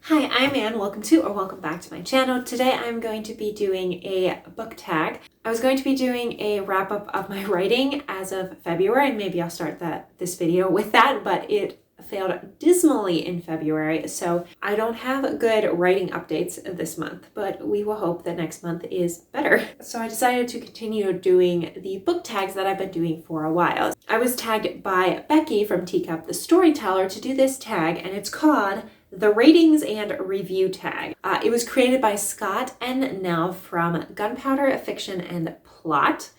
Hi, I'm Anne. Welcome back to my channel. Today I'm going to be doing a book tag. I was going to be doing a wrap up of my writing as of February. Maybe I'll start this video with that, but it failed dismally in February, so I don't have good writing updates this month, but we will hope that next month is better. So I decided to continue doing the book tags that I've been doing for a while. I was tagged by Becky from Teacup the Storyteller to do this tag, and it's called the Ratings and Review Tag. It was created by Scott and Nell from Gunpowder, Fiction, and Plot.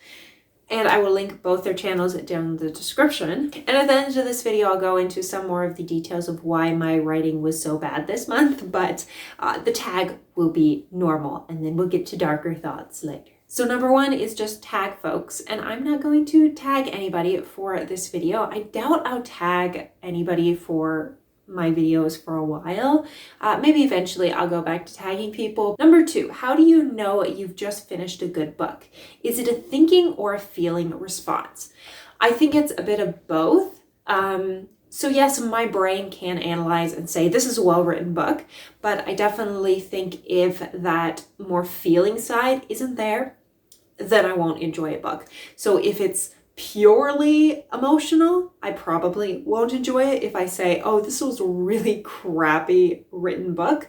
And I will link both their channels down in the description. And at the end of this video, I'll go into some more of the details of why my writing was so bad this month, but the tag will be normal, and then we'll get to darker thoughts later. So number one is just tag folks, and I'm not going to tag anybody for this video. I doubt I'll tag anybody for my videos for a while. Maybe eventually I'll go back to tagging people. Number two, how do you know you've just finished a good book? Is it a thinking or a feeling response? I think it's a bit of both. So yes, my brain can analyze and say this is a well-written book, but I definitely think if that more feeling side isn't there, then I won't enjoy a book. So if it's purely emotional, I probably won't enjoy it. If I say, oh, this was a really crappy written book,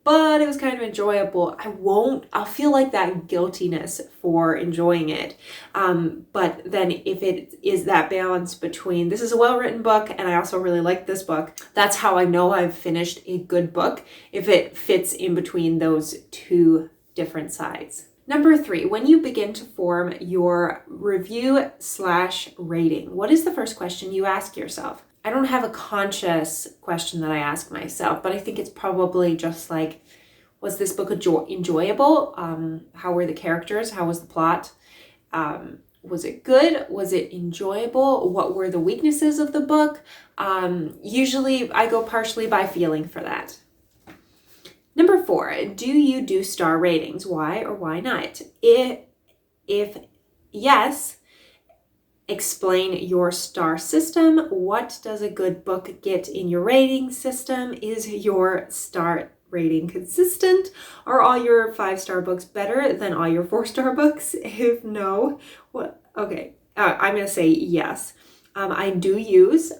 but it was kind of enjoyable, I'll feel like that guiltiness for enjoying it. But then if it is that balance between this is a well-written book and I also really like this book, that's how I know I've finished a good book, if it fits in between those two different sides. Number three, when you begin to form your review/rating, what is the first question you ask yourself? I don't have a conscious question that I ask myself, but I think it's probably just like, was this book enjoyable? How were the characters? How was the plot? Was it good? Was it enjoyable? What were the weaknesses of the book? Usually I go partially by feeling for that. Number four, do you do star ratings? Why or why not? If yes, explain your star system. What does a good book get in your rating system? Is your star rating consistent? Are all your 5-star books better than all your 4-star books? If no, what? Okay, I'm going to say yes. I do use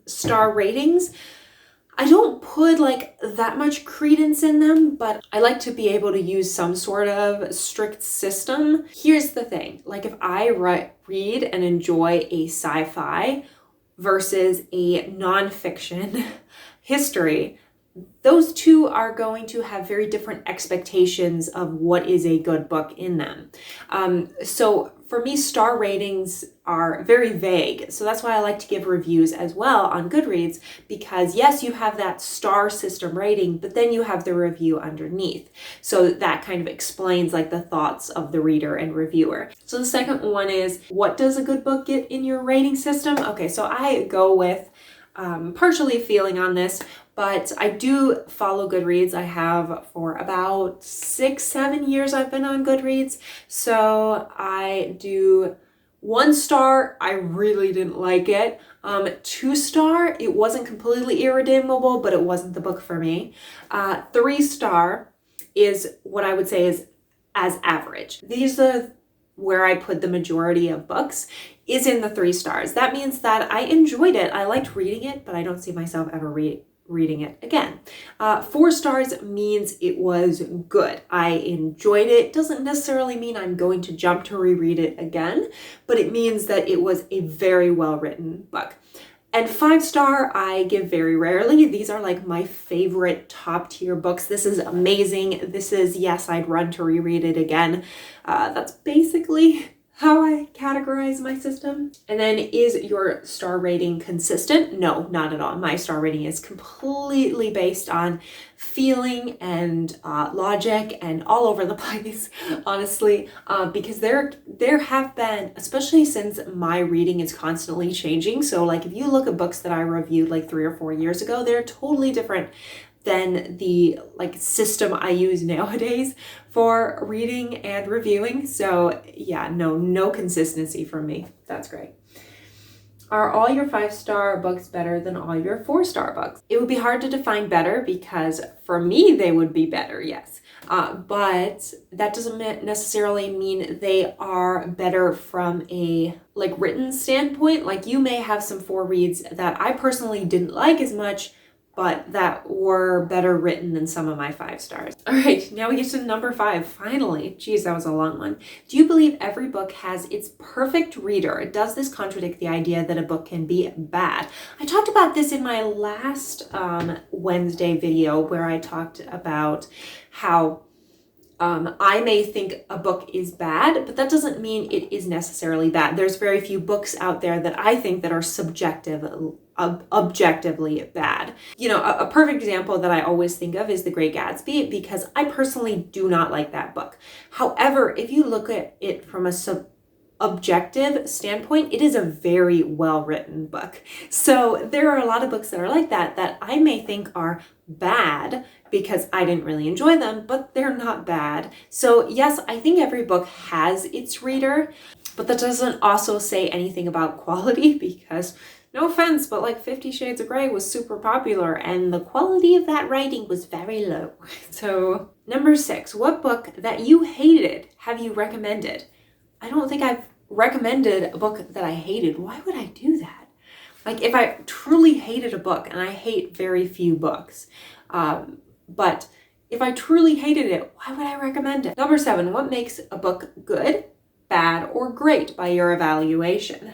star ratings. I don't put like that much credence in them, but I like to be able to use some sort of strict system. Here's the thing, like if I read and enjoy a sci-fi versus a nonfiction history, those two are going to have very different expectations of what is a good book in them. So for me, star ratings are very vague. So that's why I like to give reviews as well on Goodreads, because yes, you have that star system rating, but then you have the review underneath. So that kind of explains like the thoughts of the reader and reviewer. So the second one is, what does a good book get in your rating system? Okay, so I go with partially feeling on this, but I do follow Goodreads. I have for about 6-7 years I've been on Goodreads. So I do 1 star, I really didn't like it. 2-star, it wasn't completely irredeemable, but it wasn't the book for me. 3-star is what I would say is as average. These are where I put the majority of books, is in the 3 stars. That means that I enjoyed it. I liked reading it, but I don't see myself ever reading it again. 4 stars means it was good. I enjoyed it. Doesn't necessarily mean I'm going to jump to reread it again, but it means that it was a very well-written book. And 5-star, I give very rarely. These are like my favorite top tier books. This is amazing. This is, yes, I'd run to reread it again. That's basically how I categorize my system. And then, is your star rating consistent? No, not at all. My star rating is completely based on feeling and logic and all over the place, honestly, because there have been, especially since my reading is constantly changing. So like if you look at books that I reviewed like 3 or 4 years ago, they're totally different than the like system I use nowadays for reading and reviewing. So yeah, no consistency from me. That's great. Are all your 5-star books better than all your 4-star books? It would be hard to define better because for me, they would be better, yes. But that doesn't necessarily mean they are better from a written standpoint. Like you may have some 4 reads that I personally didn't like as much, but that were better written than some of my 5 stars. All right, now we get to number 5, finally. Geez, that was a long one. Do you believe every book has its perfect reader? Does this contradict the idea that a book can be bad? I talked about this in my last Wednesday video where I talked about how I may think a book is bad, but that doesn't mean it is necessarily bad. There's very few books out there that I think that are objectively bad. You know, a perfect example that I always think of is The Great Gatsby, because I personally do not like that book. However, if you look at it from a objective standpoint, it is a very well-written book. So there are a lot of books that are like that I may think are bad because I didn't really enjoy them, but they're not bad. So yes, I think every book has its reader, but that doesn't also say anything about quality because no offense, but like 50 Shades of Grey was super popular and the quality of that writing was very low. So number 6, what book that you hated have you recommended? I don't think I've recommended a book that I hated. Why would I do that? Like if I truly hated a book, and I hate very few books, but if I truly hated it, why would I recommend it? Number 7, what makes a book good, bad, or great by your evaluation?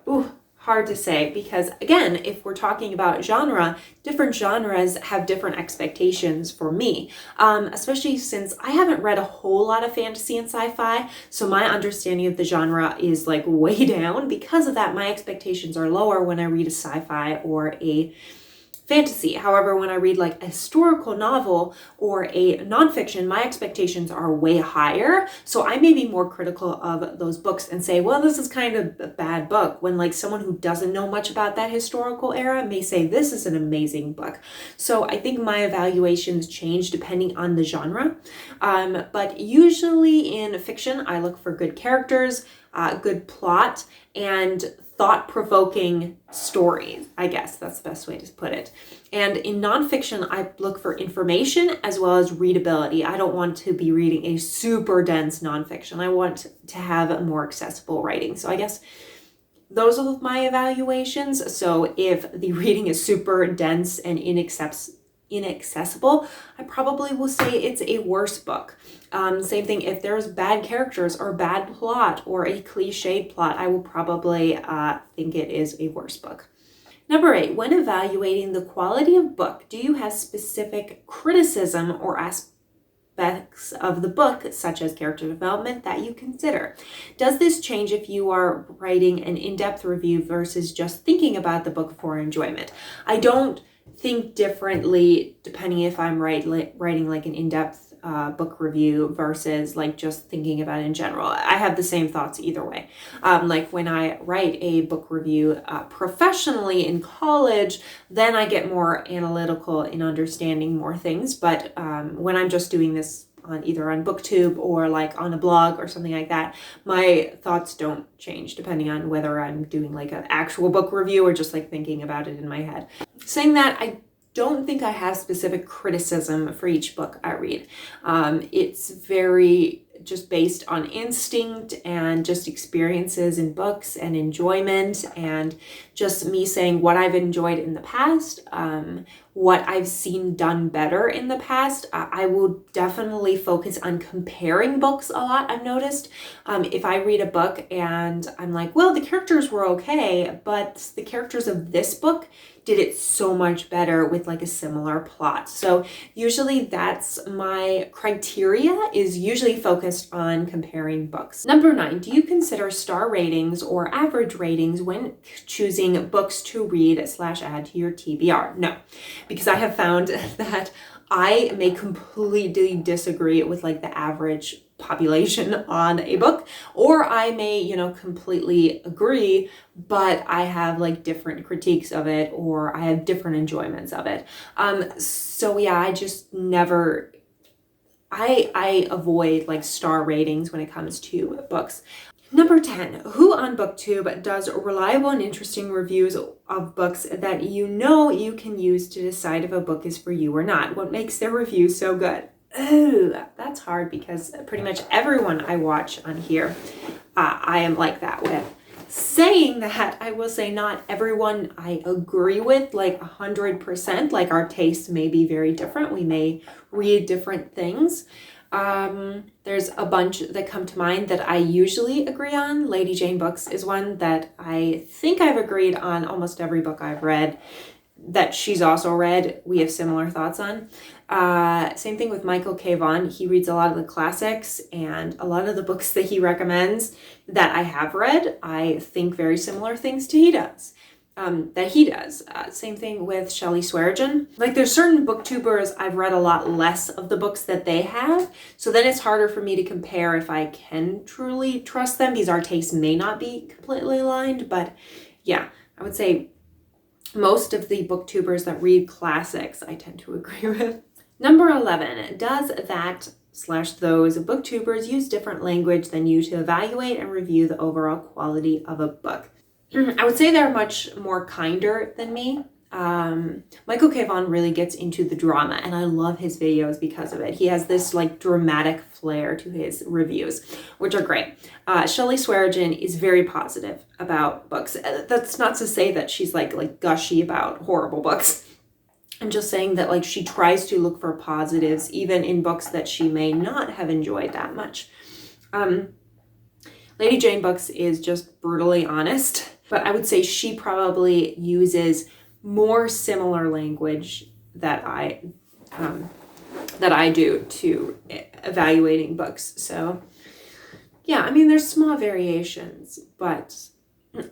Ooh, hard to say because again, if we're talking about genre, different genres have different expectations for me, especially since I haven't read a whole lot of fantasy and sci-fi, so my understanding of the genre is like way down. Because of that, my expectations are lower when I read a sci-fi or a fantasy. However, when I read like a historical novel or a nonfiction, my expectations are way higher. So I may be more critical of those books and say, well, this is kind of a bad book, when like someone who doesn't know much about that historical era may say, this is an amazing book. So I think my evaluations change depending on the genre. But usually in fiction, I look for good characters, good plot, and thought-provoking stories. I guess that's the best way to put it. And in nonfiction, I look for information as well as readability. I don't want to be reading a super dense nonfiction. I want to have a more accessible writing. So I guess those are my evaluations. So if the reading is super dense and inaccessible, I probably will say it's a worse book. Same thing, if there's bad characters or bad plot or a cliched plot, I will probably think it is a worse book. Number 8, when evaluating the quality of book, do you have specific criticism or aspects of the book, such as character development, that you consider? Does this change if you are writing an in-depth review versus just thinking about the book for enjoyment? I don't think differently depending if I'm writing like an in-depth book review versus like just thinking about it in general. I have the same thoughts either way. Like when I write a book review professionally in college, then I get more analytical in understanding more things. But when I'm just doing this either on BookTube or like on a blog or something like that, my thoughts don't change depending on whether I'm doing like an actual book review or just like thinking about it in my head. Saying that, I don't think I have specific criticism for each book I read. It's very just based on instinct and just experiences in books and enjoyment, and just me saying what I've enjoyed in the past, what I've seen done better in the past. I will definitely focus on comparing books a lot, I've noticed. If I read a book and I'm like, well, the characters were okay, but the characters of this book did it so much better with like a similar plot. So usually that's my criteria, is usually focused on comparing books. Number 9, do you consider star ratings or average ratings when choosing books to read/add to your TBR? No, because I have found that I may completely disagree with like the average population on a book, or I may, completely agree, but I have like different critiques of it, or I have different enjoyments of it. So yeah, I just I avoid like star ratings when it comes to books. Number 10, who on BookTube does reliable and interesting reviews of books that you know you can use to decide if a book is for you or not? What makes their review so good? Oh, that's hard because pretty much everyone I watch on here, I am like that with. Saying that, I will say not everyone I agree with like 100%. Like our tastes may be very different. We may read different things. There's a bunch that come to mind that I usually agree on. Lady Jane Books is one that I think I've agreed on almost every book I've read that she's also read. We have similar thoughts on. Same thing with Michael K. Vaughan. He reads a lot of the classics, and a lot of the books that he recommends that I have read, I think very similar things to he does. Same thing with Shelley Swearingen. Like there's certain booktubers I've read a lot less of the books that they have. So then it's harder for me to compare if I can truly trust them because our tastes may not be completely aligned. But yeah, I would say most of the booktubers that read classics I tend to agree with. Number 11, does that/those booktubers use different language than you to evaluate and review the overall quality of a book? I would say they're much more kinder than me. Michael K. Vaughan really gets into the drama, and I love his videos because of it. He has this like dramatic flair to his reviews, which are great. Shelley Swearingen is very positive about books. That's not to say that she's like gushy about horrible books. I'm just saying that like she tries to look for positives even in books that she may not have enjoyed that much. Lady Jane Books is just brutally honest, but I would say she probably uses more similar language that I do to evaluating books. So yeah, I mean, there's small variations, but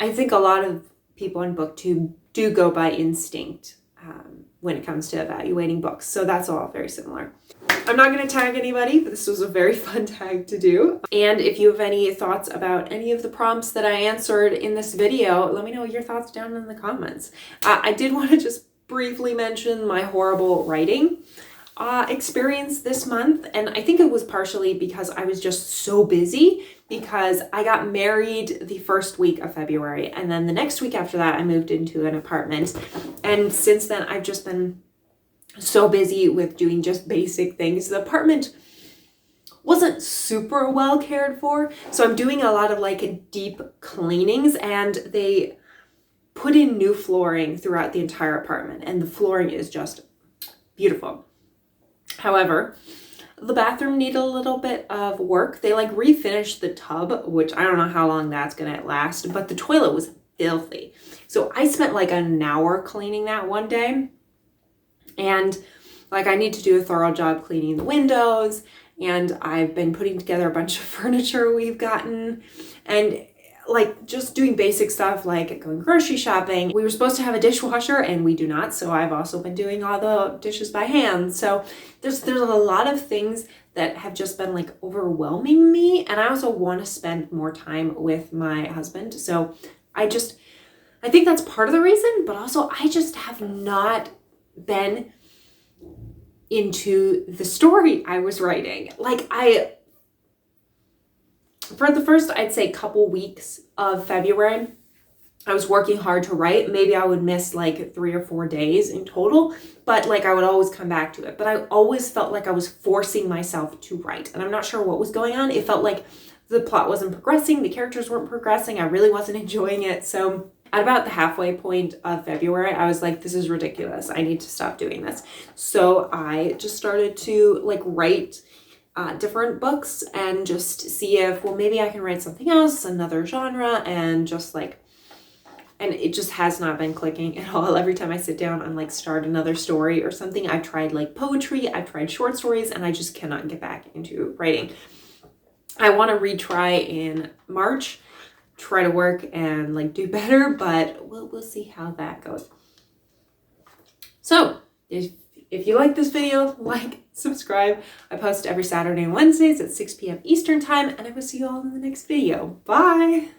I think a lot of people on BookTube do go by instinct when it comes to evaluating books. So that's all very similar. I'm not going to tag anybody, but this was a very fun tag to do. And if you have any thoughts about any of the prompts that I answered in this video, let me know your thoughts down in the comments. I did want to just briefly mention my horrible writing experience this month. And I think it was partially because I was just so busy because I got married the first week of February. And then the next week after that, I moved into an apartment. And since then, I've just been so busy with doing just basic things. The apartment wasn't super well cared for. So I'm doing a lot of like deep cleanings, and they put in new flooring throughout the entire apartment. And the flooring is just beautiful. However, the bathroom needed a little bit of work. They like refinished the tub, which I don't know how long that's gonna last, but the toilet was filthy. So I spent like an hour cleaning that one day. And like I need to do a thorough job cleaning the windows, and I've been putting together a bunch of furniture we've gotten, and like just doing basic stuff like going grocery shopping. We were supposed to have a dishwasher and we do not, so I've also been doing all the dishes by hand. So there's a lot of things that have just been like overwhelming me, and I also want to spend more time with my husband. So I think that's part of the reason, but also I just have not been into the story I was writing. Like for the first, I'd say couple weeks of February, I was working hard to write. Maybe I would miss like 3 or 4 days in total, but like I would always come back to it. But I always felt like I was forcing myself to write, and I'm not sure what was going on. It felt like the plot wasn't progressing, the characters weren't progressing, I really wasn't enjoying it. So at about the halfway point of February, I was like, this is ridiculous. I need to stop doing this. So I just started to like write different books and just see if, well, maybe I can write something else, another genre, and just like, and it just has not been clicking at all. Every time I sit down and like start another story or something, I've tried like poetry, I've tried short stories, and I just cannot get back into writing. I want to retry in March, try to work and like do better, but we'll see how that goes. So if you like this video, like, subscribe. I post every Saturday and Wednesdays at 6 p.m. Eastern time, and I will see you all in the next video. Bye.